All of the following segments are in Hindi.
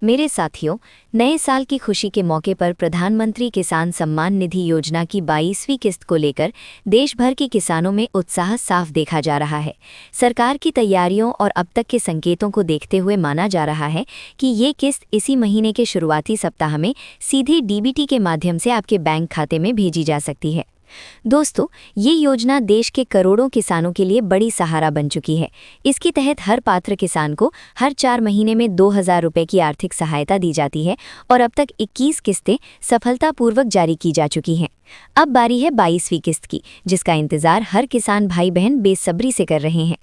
मेरे साथियों, नए साल की खुशी के मौके पर प्रधानमंत्री किसान सम्मान निधि योजना की 22वीं किस्त को लेकर देश भर के किसानों में उत्साह साफ देखा जा रहा है। सरकार की तैयारियों और अब तक के संकेतों को देखते हुए माना जा रहा है कि ये किस्त इसी महीने के शुरुआती सप्ताह में सीधे डीबीटी के माध्यम से आपके बैंक खाते में भेजी जा सकती है। दोस्तों, ये योजना देश के करोड़ों किसानों के लिए बड़ी सहारा बन चुकी है। इसके तहत हर पात्र किसान को हर 4 महीने में 2000 रुपये की आर्थिक सहायता दी जाती है और अब तक 21 किस्तें सफलतापूर्वक जारी की जा चुकी हैं। अब बारी है 22वीं किस्त की, जिसका इंतजार हर किसान भाई बहन बेसब्री से कर रहे हैं।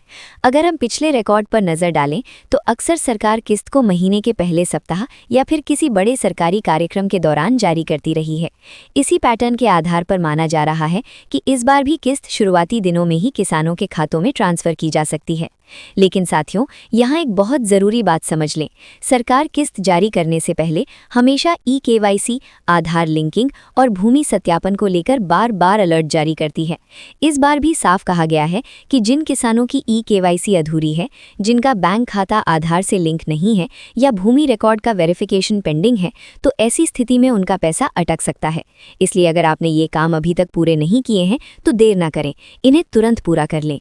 अगर हम पिछले रिकॉर्ड पर नजर डालें तो अक्सर सरकार किस्त को महीने के पहले सप्ताह या फिर किसी बड़े सरकारी कार्यक्रम के दौरान जारी करती रही है। इसी पैटर्न के आधार पर माना जा रहा है कि इस बार भी किस्त शुरुआती दिनों में ही किसानों के खातों में ट्रांसफर की जा सकती है। लेकिन साथियों, यहाँ एक बहुत ज़रूरी बात समझ लें। सरकार किस्त जारी करने से पहले हमेशा ई-केवाईसी, आधार लिंकिंग और भूमि सत्यापन को लेकर बार-बार अलर्ट जारी करती है। इस बार भी साफ कहा गया है कि जिन किसानों की ई-केवाईसी अधूरी है, जिनका बैंक खाता आधार से लिंक नहीं है या भूमि रिकॉर्ड का वेरिफिकेशन पेंडिंग है, तो ऐसी स्थिति में उनका पैसा अटक सकता है। इसलिए अगर आपने ये काम अभी तक पूरे नहीं किए हैं तो देर ना करें, इन्हें तुरंत पूरा कर लें।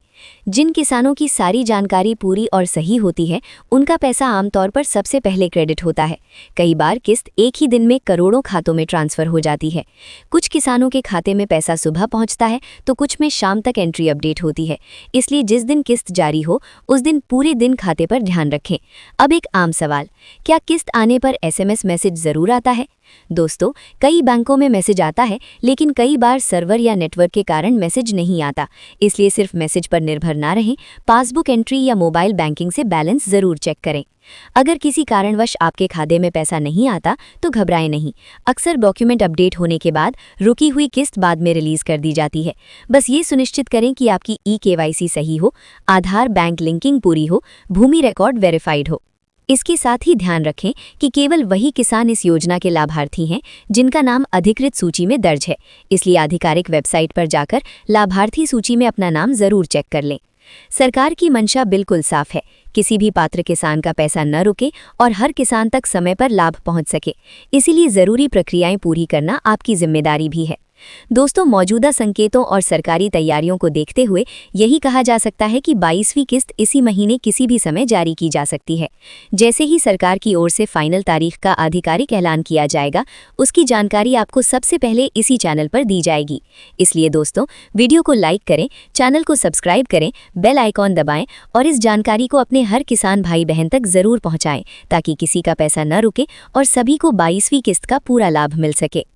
जिन किसानों की सारी जानकारी पूरी और सही होती है, उनका पैसा आमतौर पर सबसे पहले क्रेडिट होता है। कई बार किस्त एक ही दिन में करोड़ों खातों में ट्रांसफर हो जाती है। कुछ किसानों के खाते में पैसा सुबह पहुंचता है तो कुछ में शाम तक एंट्री अपडेट होती है। इसलिए जिस दिन किस्त जारी हो उस दिन पूरे दिन खाते पर ध्यान रखें। अब एक आम सवाल, क्या किस्त आने पर एसएमएस मैसेज जरूर आता है? दोस्तों, कई बैंकों में मैसेज आता है, लेकिन कई बार सर्वर या नेटवर्क के कारण मैसेज नहीं आता। इसलिए सिर्फ मैसेज पर निर्भर ना रहें, पासबुक एंट्री या मोबाइल बैंकिंग से बैलेंस जरूर चेक करें। अगर किसी कारणवश आपके खाते में पैसा नहीं आता तो घबराएं नहीं। अक्सर डॉक्यूमेंट अपडेट होने के बाद रुकी हुई किस्त बाद में रिलीज कर दी जाती है। बस ये सुनिश्चित करें कि आपकी ई-केवाईसी सही हो, आधार बैंक लिंकिंग पूरी हो, भूमि रिकॉर्ड वेरीफाइड हो। इसके साथ ही ध्यान रखें कि केवल वही किसान इस योजना के लाभार्थी हैं जिनका नाम अधिकृत सूची में दर्ज है। इसलिए आधिकारिक वेबसाइट पर जाकर लाभार्थी सूची में अपना नाम जरूर चेक कर लें। सरकार की मंशा बिल्कुल साफ है, किसी भी पात्र किसान का पैसा न रुके और हर किसान तक समय पर लाभ पहुंच सके। इसीलिए जरूरी प्रक्रियाएं पूरी करना आपकी जिम्मेदारी भी है। दोस्तों, मौजूदा संकेतों और सरकारी तैयारियों को देखते हुए यही कहा जा सकता है कि 22वीं किस्त इसी महीने किसी भी समय जारी की जा सकती है। जैसे ही सरकार की ओर से फाइनल तारीख का आधिकारिक ऐलान किया जाएगा, उसकी जानकारी आपको सबसे पहले इसी चैनल पर दी जाएगी। इसलिए दोस्तों, वीडियो को लाइक करें, चैनल को सब्सक्राइब करें, बेल आइकॉन दबाएं और इस जानकारी को अपने हर किसान भाई बहन तक जरूर पहुंचाएं, ताकि किसी का पैसा न रुके और सभी को 22वीं किस्त का पूरा लाभ मिल सके।